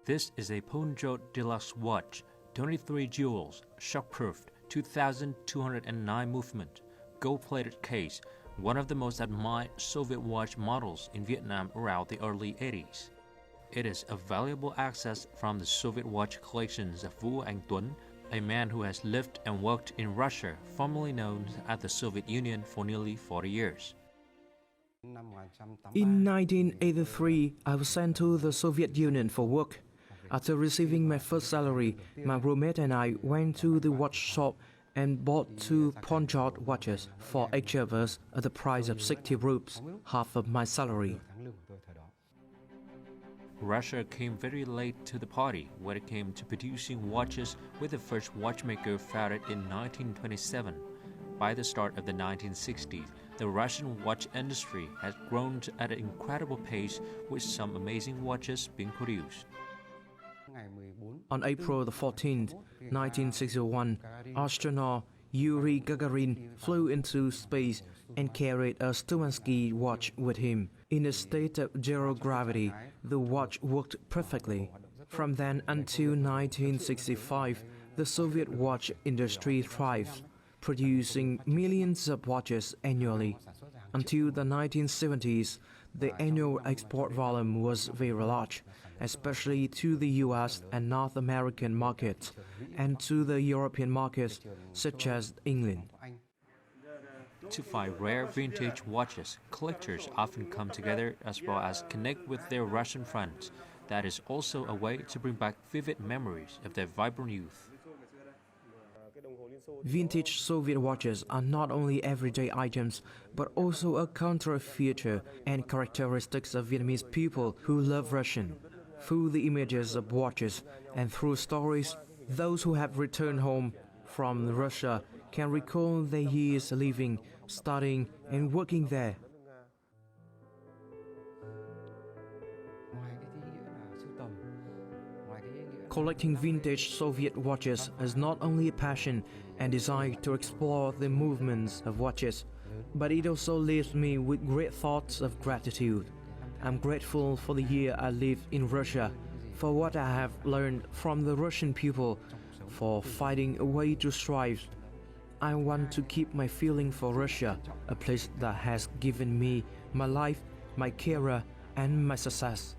This is a Ponjot Deluxe watch, 23 jewels, shockproofed, 2,209 movement, gold-plated case, one of the most admired Soviet watch models in Vietnam around the early 80s. It is a valuable access from the Soviet watch collections of Vũ Anh Tuấn, a man who has lived and worked in Russia, formerly known as the Soviet Union, for nearly 40 years. In 1983, I was sent to the Soviet Union for work. After receiving my first salary, my roommate and I went to the watch shop and bought 2 Ponjot watches for each of us at the price of 60 rupees, half of my salary. Russia came very late to the party when it came to producing watches, with the first watchmaker founded in 1927. By the start of the 1960s, the Russian watch industry has grown at an incredible pace, with some amazing watches being produced. On April 14, 1961, astronaut Yuri Gagarin flew into space and carried a Stumansky watch with him. In a state of zero gravity, the watch worked perfectly. From then until 1965, the Soviet watch industry thrived, producing millions of watches annually. Until the 1970s, the annual export volume was very large, especially to the US and North American markets, and to the European markets, such as England. To find rare vintage watches, collectors often come together as well as connect with their Russian friends. That is also a way to bring back vivid memories of their vibrant youth. Vintage Soviet watches are not only everyday items, but also a counter feature and characteristics of Vietnamese people who love Russian. Through the images of watches and through stories, those who have returned home from Russia can recall their years living, studying, and working there. Collecting vintage Soviet watches is not only a passion and desire to explore the movements of watches, but it also leaves me with great thoughts of gratitude. I'm grateful for the year I lived in Russia, for what I have learned from the Russian people, for finding a way to strive. I want to keep my feeling for Russia, a place that has given me my life, my career, and my success.